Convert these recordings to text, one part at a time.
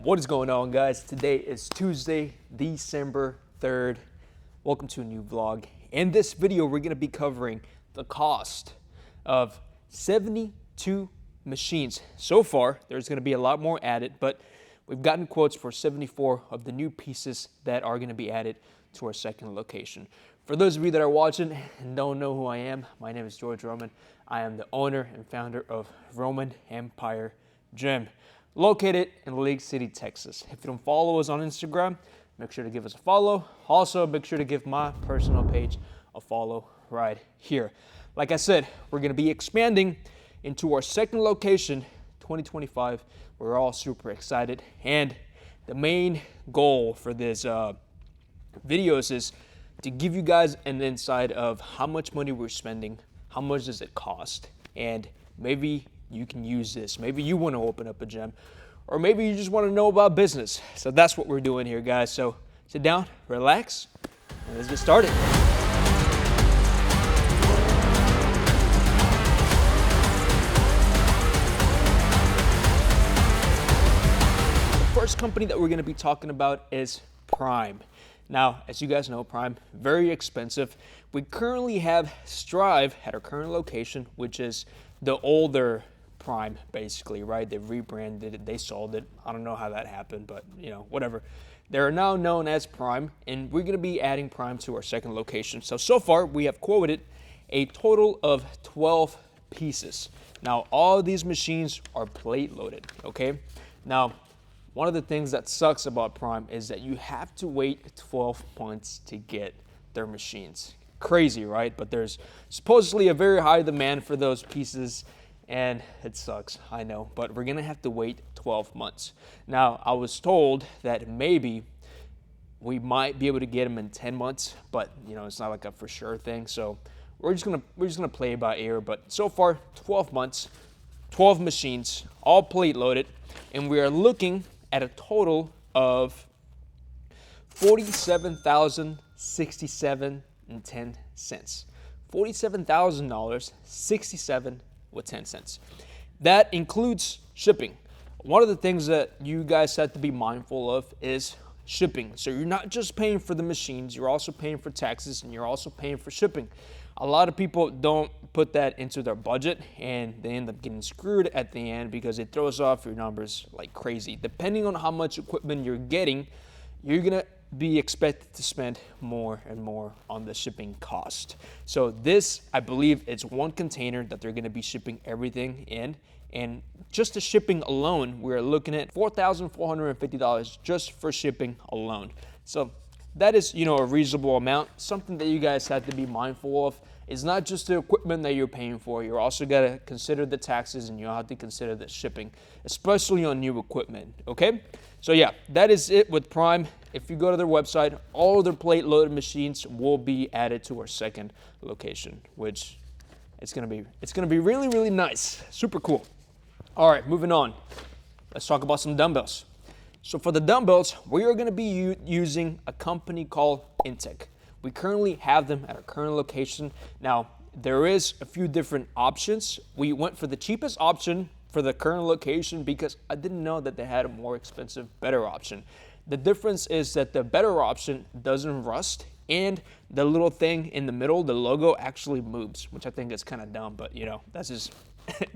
What is going on, guys? Today is Tuesday, December 3rd. Welcome to a new vlog. In this video, we're going to be covering the cost of 72 machines. So far, there's going to be a lot more added, but we've gotten quotes for 74 of the new pieces that are going to be added to our second location. For those of you that are watching and don't know who I am, my name is George Roman. I am the owner and founder of Roman Empire Gym, located in Lake City, Texas. If you don't follow us on Instagram, make sure to give us a follow. Also, make sure to give my personal page a follow right here. Like I said, we're going to be expanding into our second location, 2025. We're all super excited. And the main goal for this videos is to give you guys an insight of how much money we're spending, how much does it cost, and maybe you can use this. Maybe you want to open up a gym, or maybe you just want to know about business. So that's what we're doing here, guys. So sit down, relax, and let's get started. The first company that we're going to be talking about is Prime. Now, as you guys know, Prime, very expensive. We currently have Strive at our current location, which is the older Prime, basically, right? They rebranded it, they sold it. I don't know how that happened, but whatever. They're now known as Prime, and we're going to be adding Prime to our second location. So far, we have quoted a total of 12 pieces. Now, all of these machines are plate loaded, okay? Now, one of the things that sucks about Prime is that you have to wait 12 months to get their machines. Crazy, right? But there's supposedly a very high demand for those pieces, and it sucks, I know, but we're gonna have to wait 12 months. Now, I was told that maybe we might be able to get them in 10 months, but it's not like a for sure thing. So we're just gonna play it by ear. But so far, 12 months, 12 machines, all plate loaded, and we are looking at a total of $47,067.10. $47,067.10. That includes shipping. One of the things that you guys have to be mindful of is shipping. So you're not just paying for the machines, you're also paying for taxes, and you're also paying for shipping. A lot of people don't put that into their budget, and they end up getting screwed at the end because it throws off your numbers like crazy. Depending on how much equipment you're getting, you're gonna be expected to spend more and more on the shipping cost. So this, I believe, it's one container that they're gonna be shipping everything in, and just the shipping alone, we're looking at $4,450 just for shipping alone. So that is, a reasonable amount. Something that you guys have to be mindful of is not just the equipment that you're paying for. You're also got to consider the taxes, and you have to consider the shipping, especially on new equipment, okay? So yeah, that is it with Prime. If you go to their website, all of their plate loaded machines will be added to our second location, which it's gonna be really, really nice. Super cool. All right, moving on. Let's talk about some dumbbells. So for the dumbbells, we are going to be using a company called Intech. We currently have them at our current location. Now, there is a few different options. We went for the cheapest option for the current location because I didn't know that they had a more expensive, better option. The difference is that the better option doesn't rust, and the little thing in the middle, the logo, actually moves, which I think is kind of dumb, but that's just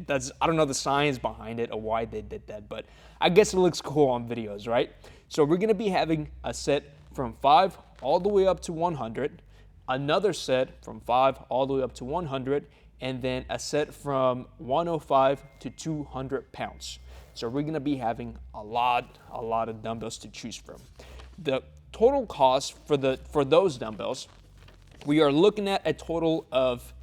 I don't know the science behind it or why they did that, but I guess it looks cool on videos, right? So we're going to be having a set from 5 all the way up to 100, another set from 5 all the way up to 100, and then a set from 105 to 200 pounds. So we're going to be having a lot of dumbbells to choose from. The total cost for those dumbbells, we are looking at a total of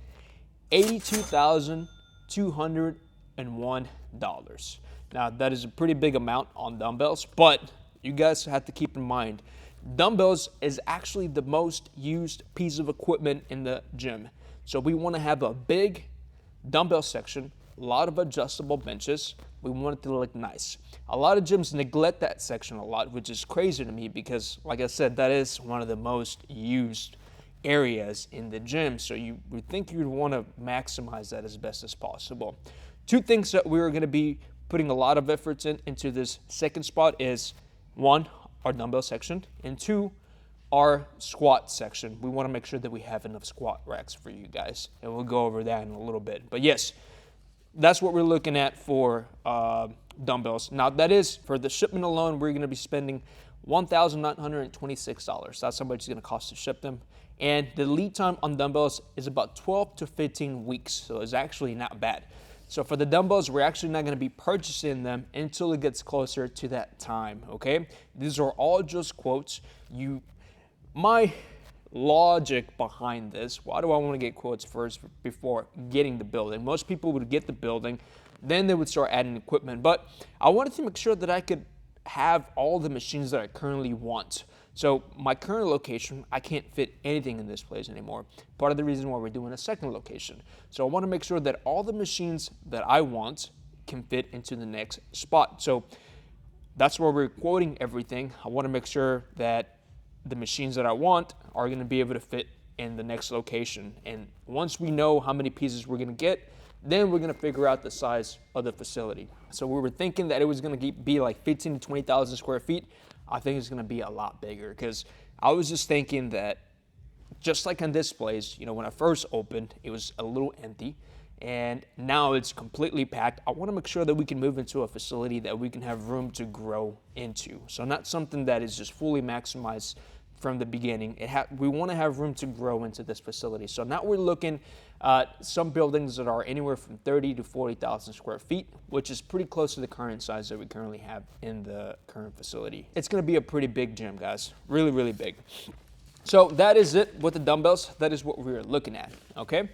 $82,201. Now, that is a pretty big amount on dumbbells, but you guys have to keep in mind, dumbbells is actually the most used piece of equipment in the gym. So we want to have a big dumbbell section, a lot of adjustable benches. We want it to look nice. A lot of gyms neglect that section a lot, which is crazy to me because, like I said, that is one of the most used areas in the gym. So you would think you'd want to maximize that as best as possible. Two things that we're going to be putting a lot of efforts into this second spot is, one, our dumbbell section, and two, our squat section. We want to make sure that we have enough squat racks for you guys, and we'll go over that in a little bit. But yes, that's what we're looking at for dumbbells. Now, that is for the shipment alone. We're going to be spending $1,926. That's how much it's going to cost to ship them. And the lead time on dumbbells is about 12 to 15 weeks, so it's actually not bad. So for the dumbbells, we're actually not going to be purchasing them until it gets closer to that time, okay? These are all just quotes. My logic behind this, why do I want to get quotes first before getting the building? Most people would get the building, then they would start adding equipment. But I wanted to make sure that I could have all the machines that I currently want. So my current location, I can't fit anything in this place anymore. Part of the reason why we're doing a second location. So I want to make sure that all the machines that I want can fit into the next spot. So that's where we're quoting everything. I want to make sure that the machines that I want are going to be able to fit in the next location. And once we know how many pieces we're going to get, then we're going to figure out the size of the facility. So we were thinking that it was going to be like 15 to 20,000 square feet. I think it's going to be a lot bigger, because I was just thinking that just like on this place, when I first opened, it was a little empty, and now it's completely packed. I want to make sure that we can move into a facility that we can have room to grow into. So not something that is just fully maximized from the beginning. We want to have room to grow into this facility. So now we're looking at some buildings that are anywhere from 30 to 40,000 square feet, which is pretty close to the current size that we currently have in the current facility. It's going to be a pretty big gym, guys. Really, really big. So that is it with the dumbbells. That is what we're looking at, okay?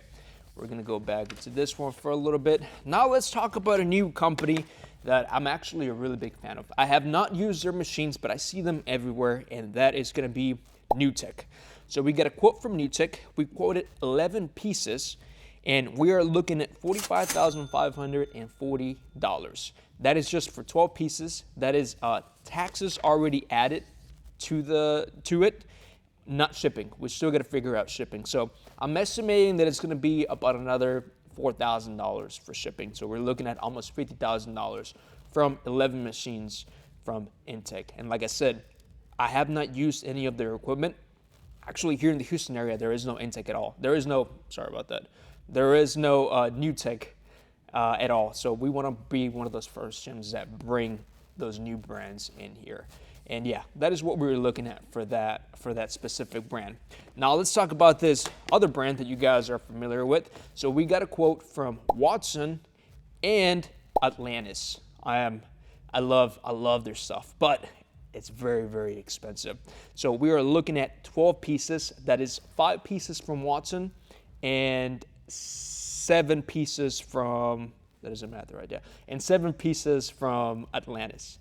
We're going to go back into this one for a little bit. Now let's talk about a new company that I'm actually a really big fan of. I have not used their machines, but I see them everywhere, and that is going to be Intech. So we got a quote from Intech. We quoted 11 pieces, and we are looking at $45,540. That is just for 12 pieces. That is taxes already added to it, not shipping. We still got to figure out shipping. So I'm estimating that it's going to be about another $4,000 for shipping. So we're looking at almost $50,000 from 11 machines from Intech. And like I said, I have not used any of their equipment. Actually, here in the Houston area, there is no Intech at all. There is no Intech at all. So we want to be one of those first gyms that bring those new brands in here. And yeah, that is what we were looking at for that specific brand. Now let's talk about this other brand that you guys are familiar with. So we got a quote from Watson and Atlantis. I love their stuff, but it's very, very expensive. So we are looking at 12 pieces. That is 5 pieces from Watson and 7 pieces from, that isn't math right there, and 7 pieces from Atlantis.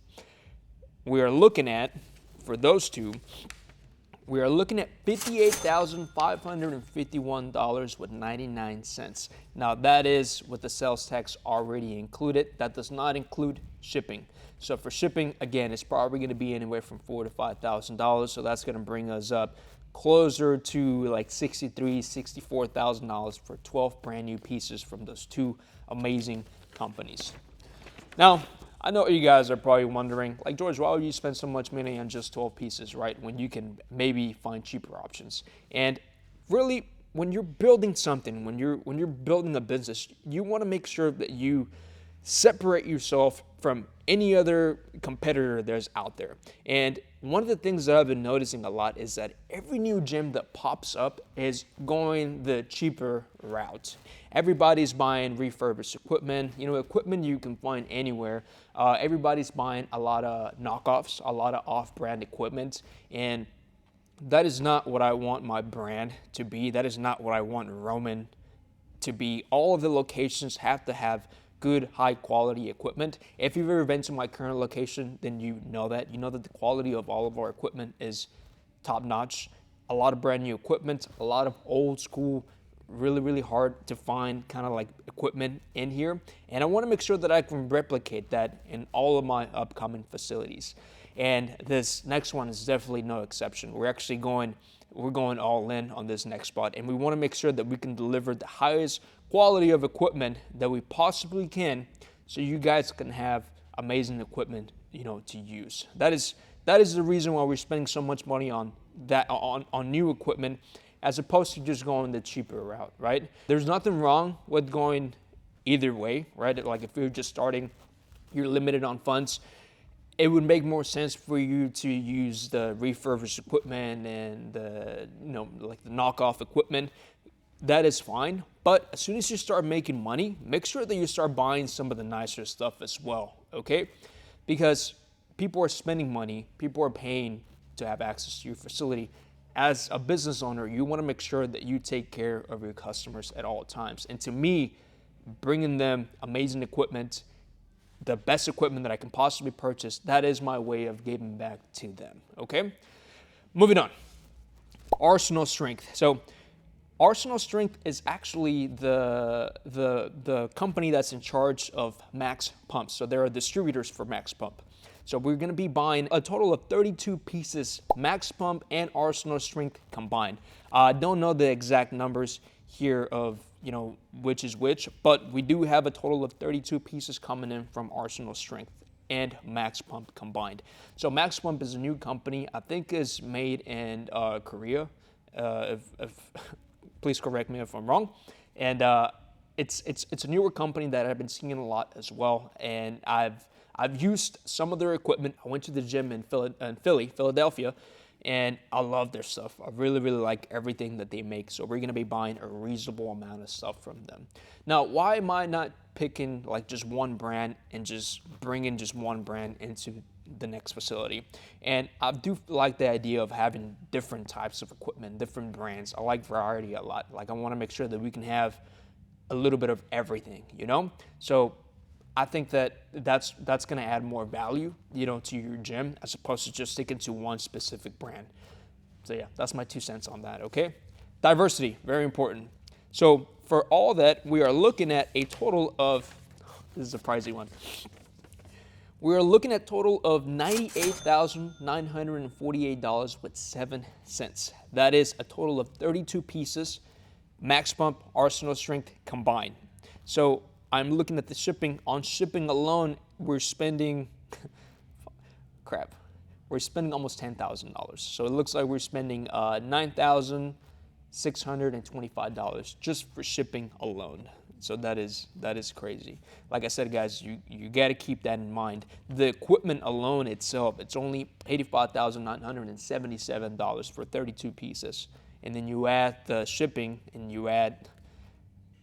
We are looking at, for those two, we are looking at $58,551.99. Now that is with the sales tax already included. That does not include shipping. So for shipping, again, it's probably going to be anywhere from $4,000 to $5,000. So that's going to bring us up closer to like $63,000, $64,000 for 12 brand new pieces from those two amazing companies. Now, I know you guys are probably wondering, like, George, why would you spend so much money on just 12 pieces, right, when you can maybe find cheaper options? And really, when you're building something, when you're building a business, you want to make sure that you separate yourself from any other competitor that's out there. And one of the things that I've been noticing a lot is that every new gym that pops up is going the cheaper route. Everybody's buying refurbished equipment, equipment you can find anywhere. Everybody's buying a lot of knockoffs, a lot of off-brand equipment, and that is not what I want my brand to be. That is not what I want Roman to be. All of the locations have to have good, high-quality equipment. If you've ever been to my current location, then you know that. You know that the quality of all of our equipment is top-notch. A lot of brand new equipment, a lot of old-school, really, really hard to find kind of like equipment in here. And I want to make sure that I can replicate that in all of my upcoming facilities. And this next one is definitely no exception. We're going all in on this next spot, and we want to make sure that we can deliver the highest quality of equipment that we possibly can so you guys can have amazing equipment, to use. That is the reason why we're spending so much money on that, on new equipment, as opposed to just going the cheaper route, right? There's nothing wrong with going either way, right? Like if you're just starting, you're limited on funds, it would make more sense for you to use the refurbished equipment and like the knockoff equipment. That is fine. But as soon as you start making money, make sure that you start buying some of the nicer stuff as well, okay? Because people are spending money, people are paying to have access to your facility. As a business owner, you want to make sure that you take care of your customers at all times. And to me, bringing them amazing equipment, the best equipment that I can possibly purchase, that is my way of giving back to them, okay? Moving on, Arsenal Strength. So Arsenal Strength is actually the company that's in charge of Max Pumps. So they're distributors for Max Pump. So we're going to be buying a total of 32 pieces, Max Pump and Arsenal Strength combined. I don't know the exact numbers here of which is which, but we do have a total of 32 pieces coming in from Arsenal Strength and Max Pump combined. So Max Pump is a new company. I think is made in Korea. Please correct me if I'm wrong. And it's a newer company that I've been seeing a lot as well. And I've used some of their equipment. I went to the gym in Philadelphia, and I love their stuff. I really, really like everything that they make. So we're going to be buying a reasonable amount of stuff from them. Now, why am I not picking like just one brand and just bringing just one brand into the next facility? And I do like the idea of having different types of equipment, different brands. I like variety a lot. Like I want to make sure that we can have a little bit of everything, So I think that's going to add more value, to your gym as opposed to just sticking to one specific brand. So yeah, that's my 2 cents on that, okay? Diversity, very important. So for all that, we are looking at a total of, this is a pricey one. We are looking at a total of $98,948.07. That is a total of 32 pieces, Max Pump, Arsenal Strength combined. So I'm looking at the shipping. On shipping alone, we're spending, we're spending almost $10,000. So it looks like we're spending $9,625 just for shipping alone. So that is crazy. Like I said, guys, you got to keep that in mind. The equipment alone itself, it's only $85,977 for 32 pieces. And then you add the shipping and you add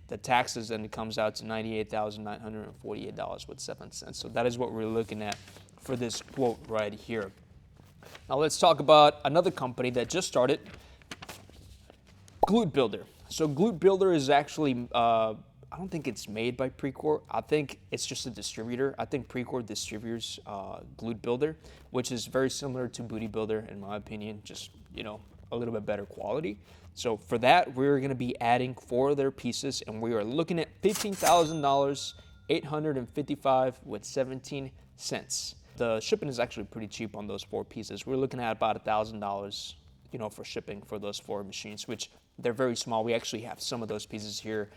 the taxes, and it comes out to $98,948.07. So that is what we're looking at for this quote right here. Now let's talk about another company that just started, Glute Builder. So Glute Builder is actually, I don't think it's made by Precor. I think it's just a distributor. I think Precor distributes Glute Builder, which is very similar to Booty Builder in my opinion, just, a little bit better quality. So for that, we're going to be adding 4 of their pieces, and we are looking at $15,855.17. The shipping is actually pretty cheap on those 4 pieces. We're looking at about $1,000, for shipping for those 4 machines, which they're very small. We actually have some of those pieces here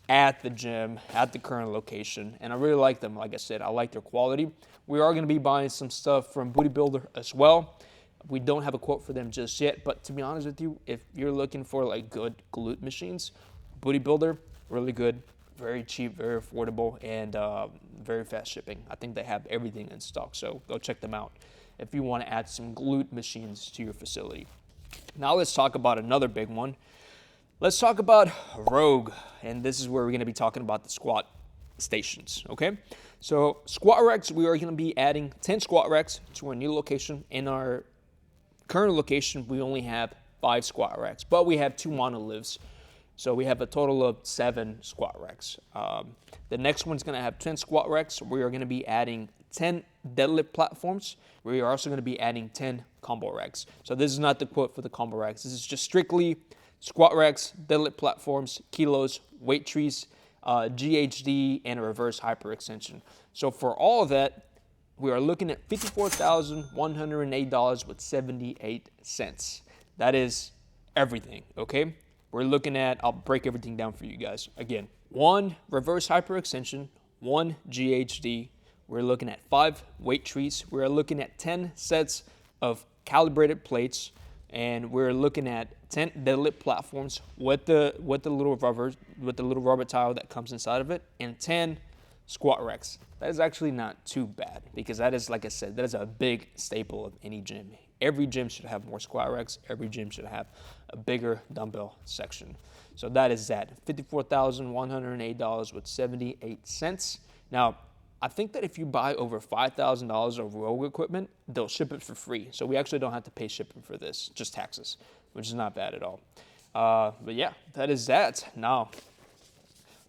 at the gym, at the current location, and I really like them. Like I said, I like their quality. We are going to be buying some stuff from Booty Builder as well. We don't have a quote for them just yet, but to be honest with you, if you're looking for like good glute machines, Booty Builder, really good, very cheap, very affordable, and very fast shipping. I think they have everything in stock, so go check them out if you want to add some glute machines to your facility. Now let's talk about another big one. Let's talk about Rogue, and this is where we're going to be talking about the squat stations, okay? So squat racks, we are going to be adding 10 squat racks to our new location. In our current location, we only have 5 squat racks, but we have 2 monoliths. So we have a total of 7 squat racks. The next one's going to have 10 squat racks. We are going to be adding 10 deadlift platforms. We are also going to be adding 10 combo racks. So this is not the quote for the combo racks. This is just strictly squat racks, deadlift platforms, kilos, weight trees, GHD, and a reverse hyperextension. So for all of that, we are looking at $54,108.78. That is everything, okay? We're looking at, I'll break everything down for you guys. Again, 1 reverse hyperextension, 1 GHD. We're looking at 5 weight treats. We're looking at 10 sets of calibrated plates, and we're looking at 10 deadlift platforms with the little rubber tile that comes inside of it, and 10 squat racks. That is actually not too bad, because that is, like I said, that is a big staple of any gym. Every gym should have more squat racks. Every gym should have a bigger dumbbell section. So that is that, $54,108 with 78 cents. Now, I think that if you buy over $5,000 of rogue equipment, they'll ship it for free. So we actually don't have to pay shipping for this, just taxes, which is not bad at all. But yeah, that is that. Now,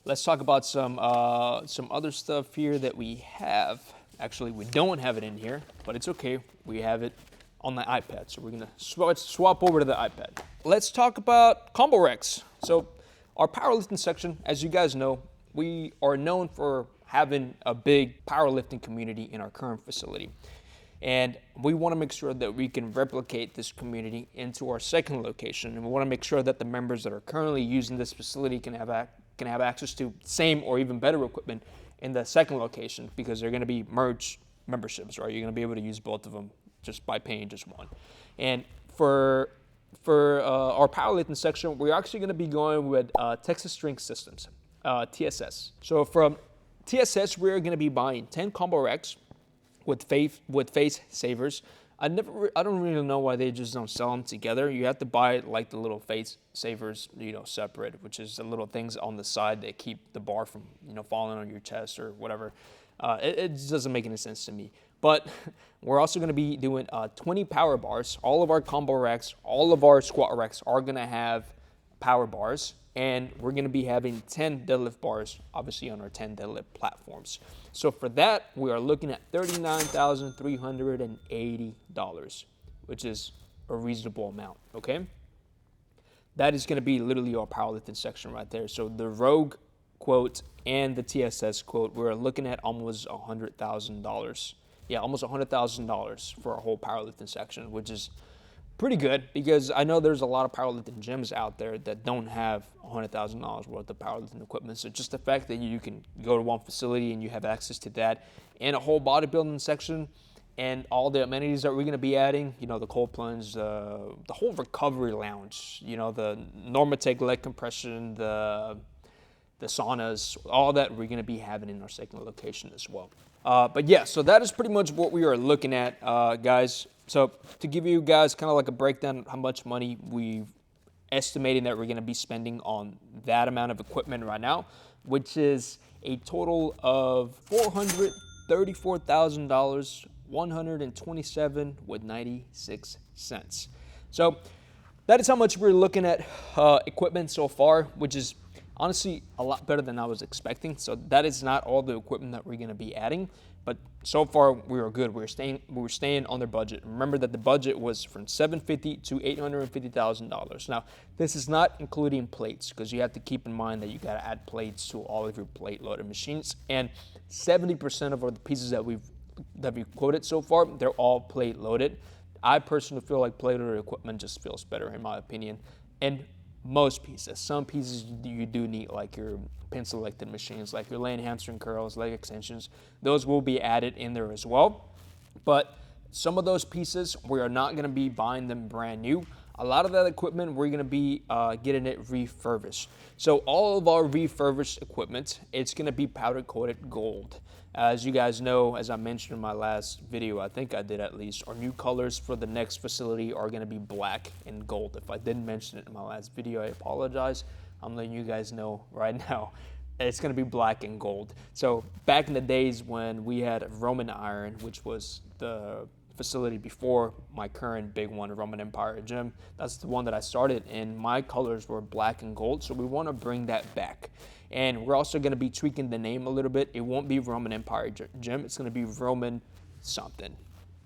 let's talk about some other stuff here that we have. Actually, we don't have it in here, but it's okay. We have it on the iPad, so we're gonna swap over to the iPad. Let's talk about combo racks. So our powerlifting section, as you guys know, we are known for having a big powerlifting community in our current facility. And we want to make sure that we can replicate this community into our second location. And we want to make sure that the members that are currently using this facility can have access to same or even better equipment in the second location, because they're going to be merged memberships, right? You're going to be able to use both of them just by paying just one. And for our powerlifting section, we're actually going to be going with Texas Strength Systems, TSS. So from TSS, we're going to be buying 10 combo racks with face savers. I don't really know why they just don't sell them together. You have to buy like the little face savers, separate, which is the little things on the side that keep the bar from, falling on your chest or whatever. It just doesn't make any sense to me. But we're also going to be doing 20 power bars. All of our combo racks, all of our squat racks are going to have power bars. And we're going to be having 10 deadlift bars, obviously on our 10 deadlift platforms. So for that, we are looking at $39,380, which is a reasonable amount, okay? That is going to be literally our powerlifting section right there. So the Rogue quote and the TSS quote, we're looking at almost $100,000. Yeah, almost $100,000 for our whole powerlifting section, which is pretty good, because I know there's a lot of powerlifting gyms out there that don't have $100,000 worth of powerlifting equipment. So just the fact that you can go to one facility and you have access to that, and a whole bodybuilding section, and all the amenities that we're going to be adding, the cold plunge, the whole recovery lounge, the Normatec leg compression, the saunas, all that we're going to be having in our second location as well. But yeah, so that is pretty much what we are looking at, guys. So to give you guys kind of like a breakdown of how much money we've estimating that we're going to be spending on that amount of equipment right now, which is a total of $434,000, $127.96. So that is how much we're looking at equipment so far, which is honestly a lot better than I was expecting. So that is not all the equipment that we're going to be adding, but so far we are good. We're staying on their budget. Remember that the budget was from $750,000 to $850,000. Now, this is not including plates, because you have to keep in mind that you got to add plates to all of your plate loaded machines. And 70% of the pieces that we've quoted so far, they're all plate loaded. I personally feel like plate loaded equipment just feels better in my opinion. And most pieces. Some pieces you do need, like your pin selected machines, like your leg hamstring curls, leg extensions. Those will be added in there as well. But some of those pieces, we are not going to be buying them brand new. A lot of that equipment, we're going to be getting it refurbished. So all of our refurbished equipment, it's going to be powder coated gold. As you guys know, as I mentioned in my last video, I think I did at least, our new colors for the next facility are going to be black and gold. If I didn't mention it in my last video, I apologize. I'm letting you guys know right now. It's going to be black and gold. So back in the days when we had Roman Iron, which was the facility before my current big one, Roman Empire Gym, that's the one that I started, and my colors were black and gold. So we want to bring that back. And we're also going to be tweaking the name a little bit. It won't be Roman Empire Gym. It's going to be Roman something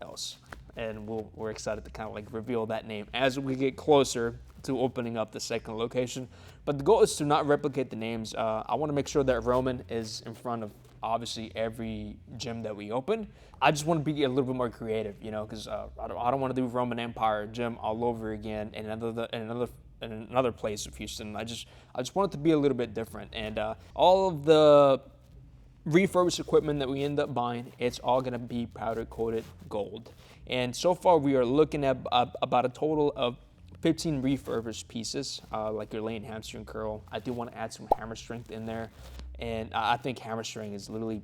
else. And we're excited to kind of like reveal that name as we get closer to opening up the second location. But the goal is to not replicate the names. I want to make sure that Roman is in front of obviously every gym that we open. I just want to be a little bit more creative, because I don't want to do Roman Empire Gym all over again in another place of Houston. I just want it to be a little bit different. And all of the refurbished equipment that we end up buying, it's all going to be powder coated gold. And so far we are looking at about a total of 15 refurbished pieces, like your lane hamstring curl. I do want to add some hammer strength in there, and I think hammer strength is literally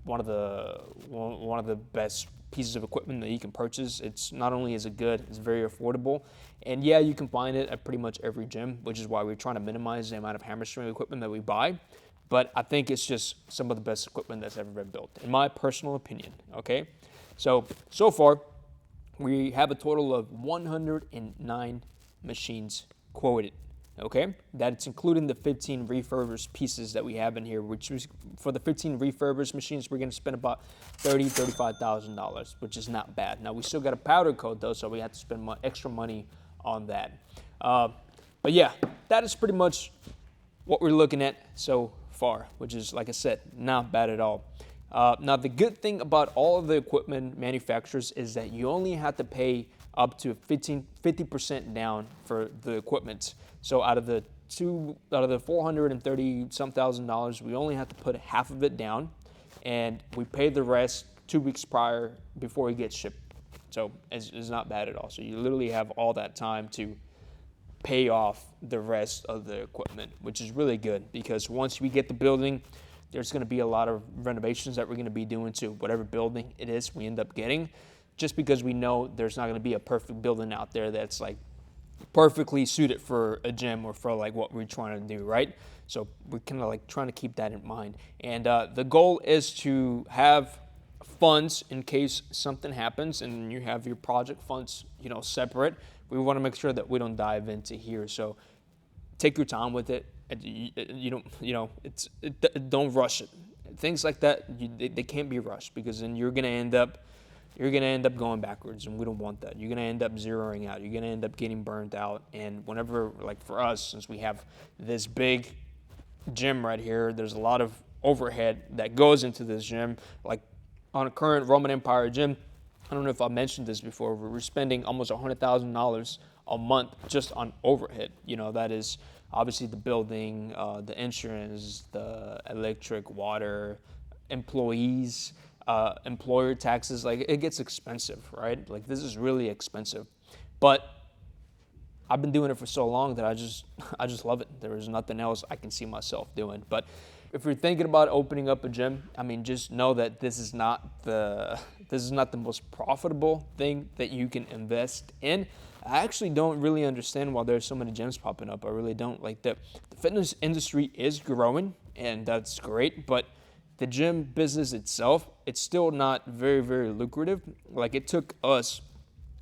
one of the best pieces of equipment that you can purchase. It's not only is it good, it's very affordable, and yeah, you can find it at pretty much every gym, which is why we're trying to minimize the amount of hammer strength equipment that we buy. But I think it's just some of the best equipment that's ever been built, in my personal opinion. Okay, so far we have a total of 109 machines quoted. Okay, that's including the 15 refurbished pieces that we have in here, which was, for the 15 refurbished machines, we're going to spend about $35,000, which is not bad. Now we still got a powder coat though, so we have to spend extra money on that. But yeah, that is pretty much what we're looking at so far, which is, like I said, not bad at all. Now the good thing about all of the equipment manufacturers is that you only have to pay up to 50% down for the equipment. So out of the $430 some thousand, we only have to put half of it down, and we pay the rest 2 weeks prior before it gets shipped. So it's not bad at all. So you literally have all that time to pay off the rest of the equipment, which is really good, because once we get the building, there's going to be a lot of renovations that we're going to be doing to whatever building it is we end up getting, just because we know there's not going to be a perfect building out there that's like perfectly suited for a gym or for like what we're trying to do, right? So we're kind of like trying to keep that in mind. And the goal is to have funds in case something happens, and you have your project funds, separate. We want to make sure that we don't dive into here. So take your time with it. Don't rush it. Things like that, they can't be rushed, because then you're gonna end up going backwards, and we don't want that. You're gonna end up zeroing out. You're gonna end up getting burnt out. And whenever, like for us, since we have this big gym right here, there's a lot of overhead that goes into this gym. Like on a current Roman Empire gym, I don't know if I mentioned this before, we're spending almost $100,000 a month just on overhead. That is obviously the building, the insurance, the electric, water, employees, employer taxes. Like, it gets expensive, right? Like, this is really expensive. But I've been doing it for so long that I just love it. There is nothing else I can see myself doing. But if you're thinking about opening up a gym, just know that this is not the most profitable thing that you can invest in. I actually don't really understand why there's so many gyms popping up. I really don't. Like, the fitness industry is growing, and that's great, but the gym business itself, it's still not very, very lucrative. Like, it took us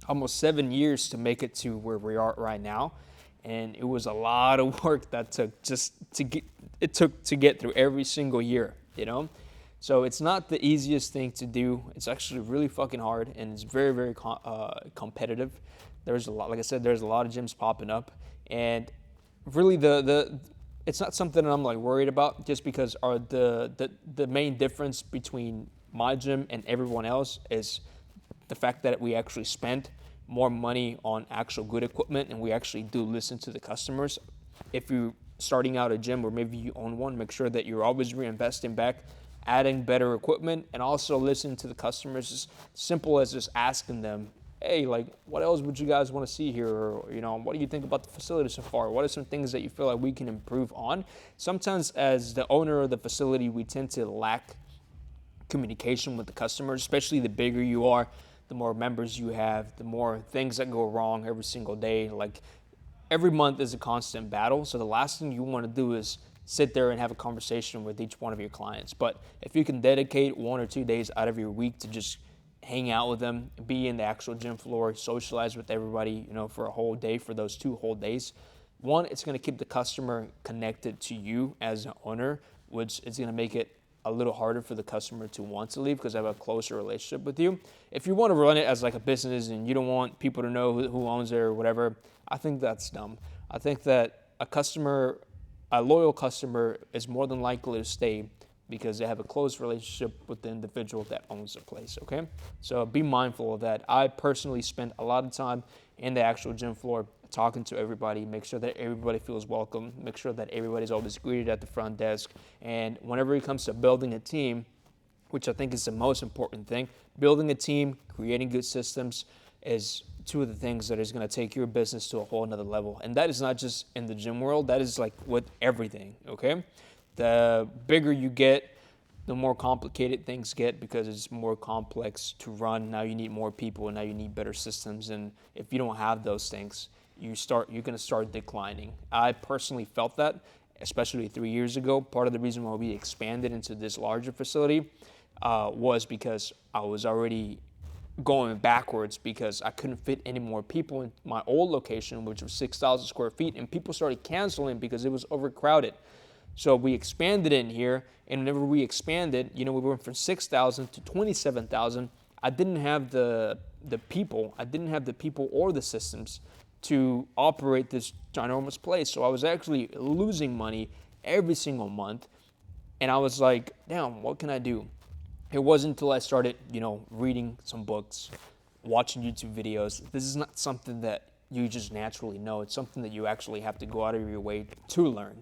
almost 7 years to make it to where we are right now, and it was a lot of work that took to get through every single year, So it's not the easiest thing to do. It's actually really fucking hard, and it's very, very competitive. There's a lot, like I said, there's a lot of gyms popping up, and really it's not something that I'm like worried about, just because the main difference between my gym and everyone else is the fact that we actually spend more money on actual good equipment, and we actually do listen to the customers. If you're starting out a gym, or maybe you own one, make sure that you're always reinvesting back, adding better equipment, and also listening to the customers. As simple as just asking them, hey, like, what else would you guys want to see here? Or, what do you think about the facility so far? What are some things that you feel like we can improve on? Sometimes as the owner of the facility, we tend to lack communication with the customers, especially the bigger you are, the more members you have, the more things that go wrong every single day. Like, every month is a constant battle. So the last thing you want to do is sit there and have a conversation with each one of your clients. But if you can dedicate 1 or 2 days out of your week to just hang out with them, be in the actual gym floor, socialize with everybody, for a whole day, for those 2 whole days, one, it's going to keep the customer connected to you as an owner, which is going to make it a little harder for the customer to want to leave, because they have a closer relationship with you. If you want to run it as like a business and you don't want people to know who owns it or whatever, I think that's dumb. I think that a loyal customer is more than likely to stay because they have a close relationship with the individual that owns the place, okay? So be mindful of that. I personally spend a lot of time in the actual gym floor talking to everybody, make sure that everybody feels welcome, make sure that everybody's always greeted at the front desk. And whenever it comes to building a team, which I think is the most important thing, building a team, creating good systems is two of the things that is going to take your business to a whole nother level. And that is not just in the gym world, that is like with everything, okay? The bigger you get, the more complicated things get because it's more complex to run. Now you need more people, and now you need better systems. And if you don't have those things, you're going to start declining. I personally felt that, especially 3 years ago. Part of the reason why we expanded into this larger facility was because I was already going backwards because I couldn't fit any more people in my old location, which was 6,000 square feet, and people started canceling because it was overcrowded. So we expanded in here, and whenever we expanded, we went from 6,000 to 27,000. I didn't have the people. I didn't have the people or the systems to operate this ginormous place. So I was actually losing money every single month, and I was like, damn, what can I do? It wasn't until I started, reading some books, watching YouTube videos. This is not something that you just naturally know. It's something that you actually have to go out of your way to learn,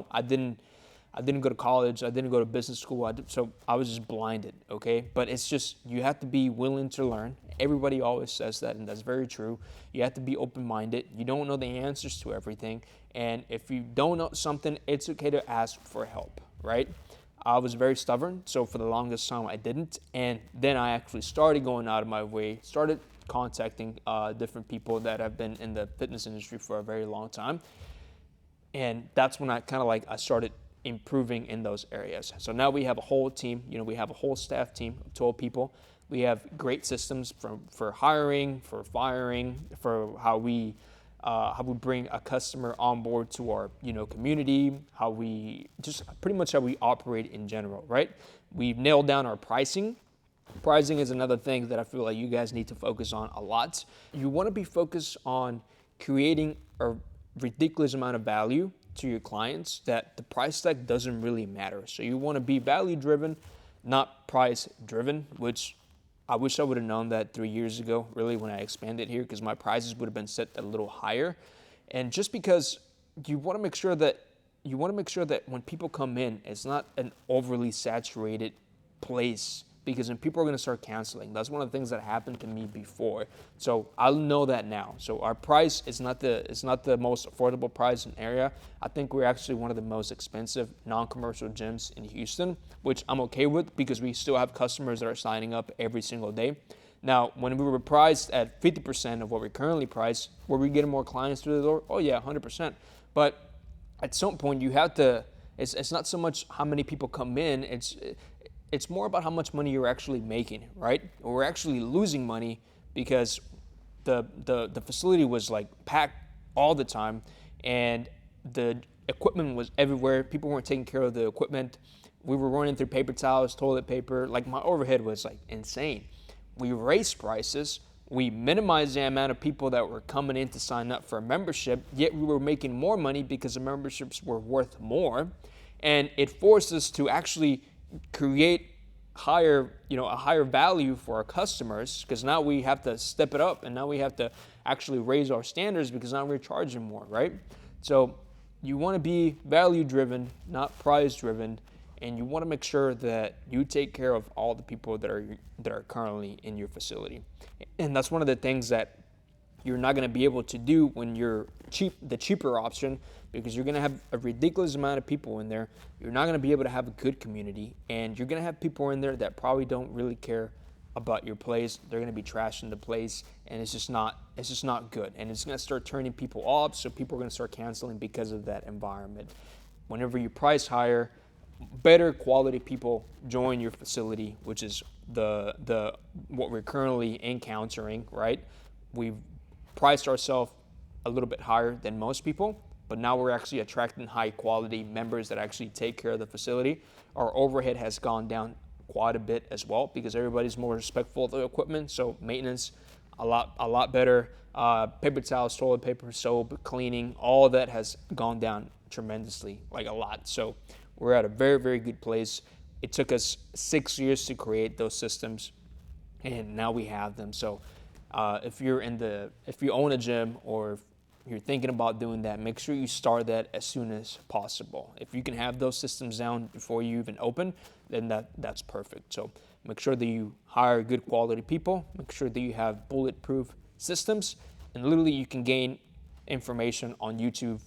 I didn't go to college. I didn't go to business school. So I was just blinded, okay? But it's just, you have to be willing to learn. Everybody always says that, and that's very true. You have to be open-minded. You don't know the answers to everything. And if you don't know something, it's okay to ask for help, right? I was very stubborn, so for the longest time I didn't. And then I actually started going out of my way, started contacting different people that have been in the fitness industry for a very long time. And that's when I started improving in those areas. So now we have a whole team, we have a whole staff team of 12 people. We have great systems for hiring, for firing, for how we bring a customer on board to our community, how we operate in general, right? We've nailed down our pricing. Pricing is another thing that I feel like you guys need to focus on a lot. You want to be focused on creating a ridiculous amount of value to your clients that the price tag doesn't really matter. So you want to be value driven, not price driven, which I wish I would have known that 3 years ago, really, when I expanded here, because my prices would have been set a little higher. And just because you want to make sure that when people come in, it's not an overly saturated place, because then people are going to start canceling. That's one of the things that happened to me before. So I'll know that now. So our price is not the most affordable price in the area. I think we're actually one of the most expensive non-commercial gyms in Houston, which I'm okay with because we still have customers that are signing up every single day. Now, when we were priced at 50% of what we currently price, were we getting more clients through the door? Oh yeah, 100%. But at some point you have to, it's not so much how many people come in, it's more about how much money you're actually making, right? We're actually losing money because the facility was like packed all the time, and the equipment was everywhere. People weren't taking care of the equipment. We were running through paper towels, toilet paper. Like, my overhead was like insane. We raised prices. We minimized the amount of people that were coming in to sign up for a membership, yet we were making more money because the memberships were worth more. And it forced us to actually create a higher value for our customers, because now we have to step it up, and now we have to actually raise our standards because now we're charging more, right? So you want to be value driven, not price driven, and you want to make sure that you take care of all the people that are currently in your facility. And that's one of the things that you're not going to be able to do when you're the cheaper option, because you're going to have a ridiculous amount of people in there. You're not going to be able to have a good community, and you're going to have people in there that probably don't really care about your place. They're going to be trashing the place, and it's just not good, and it's going to start turning people off. So people are going to start canceling because of that environment. Whenever you price higher, better quality people join your facility, which is the what we're currently encountering, right? We've priced ourselves a little bit higher than most people, but now we're actually attracting high quality members that actually take care of the facility. Our overhead has gone down quite a bit as well, because everybody's more respectful of the equipment. So maintenance, a lot better. Paper towels, toilet paper, soap, cleaning, all of that has gone down tremendously, like a lot. So we're at a very, very good place. It took us 6 years to create those systems, and now we have them. So if you own a gym, or you're thinking about doing that, make sure you start that as soon as possible. If you can have those systems down before you even open, then that's perfect. So make sure that you hire good quality people, make sure that you have bulletproof systems, and literally you can gain information on YouTube.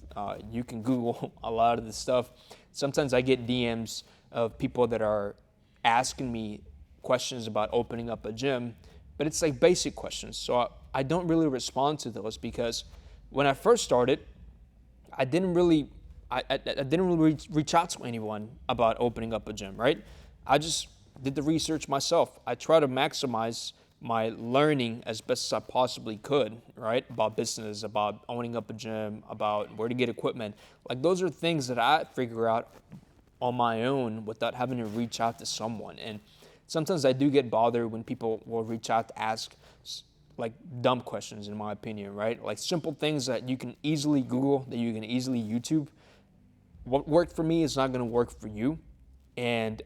You can Google a lot of this stuff. Sometimes I get DMs of people that are asking me questions about opening up a gym, but it's like basic questions. So I don't really respond to those because when I first started, I didn't really reach out to anyone about opening up a gym, right? I just did the research myself. I try to maximize my learning as best as I possibly could, right? About business, about owning up a gym, about where to get equipment. Like those are things that I figure out on my own without having to reach out to someone. And sometimes I do get bothered when people will reach out to ask like dumb questions, in my opinion, right? Like simple things that you can easily Google, that you can easily YouTube. What worked for me is not going to work for you. And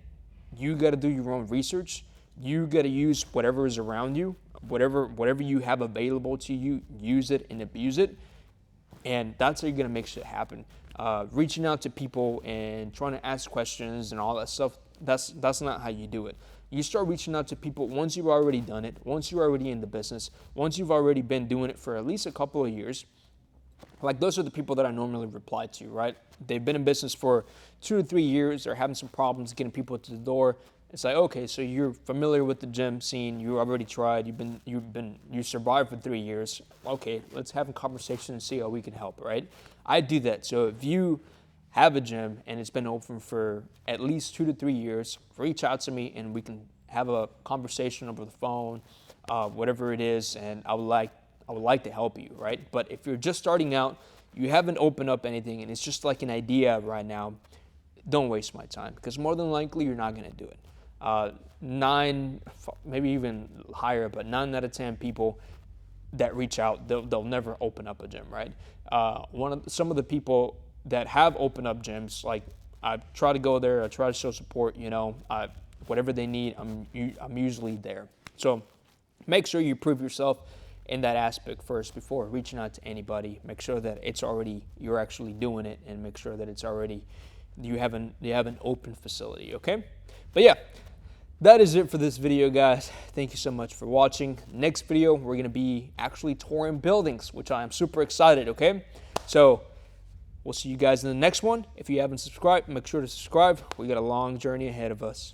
you got to do your own research. You got to use whatever is around you, whatever you have available to you, use it and abuse it. And that's how you're going to make shit happen. Reaching out to people and trying to ask questions and all that stuff, that's not how you do it. You start reaching out to people once you've already done it, once you're already in the business, once you've already been doing it for at least a couple of years. Like those are the people that I normally reply to, right? They've been in business for 2 to 3 years. They're having some problems getting people to the door. It's like, okay, so you're familiar with the gym scene. You already tried. You survived for 3 years. Okay, let's have a conversation and see how we can help, right? I do that. So if you have a gym and it's been open for at least 2 to 3 years, reach out to me and we can have a conversation over the phone, whatever it is, and I would like to help you, right? But if you're just starting out, you haven't opened up anything, and it's just like an idea right now, don't waste my time, because more than likely you're not going to do it. 9, maybe even higher, but 9 out of 10 people that reach out, they'll never open up a gym, right? Some of the people that have opened up gyms, like I try to go there, I try to show support, whatever they need, I'm usually there. So make sure you prove yourself in that aspect first before reaching out to anybody. Make sure that you're actually doing it, and make sure that it's already, you have an open facility, okay? But yeah, that is it for this video, guys. Thank you so much for watching. Next video, we're gonna be actually touring buildings, which I am super excited, okay? So we'll see you guys in the next one. If you haven't subscribed, make sure to subscribe. We got a long journey ahead of us.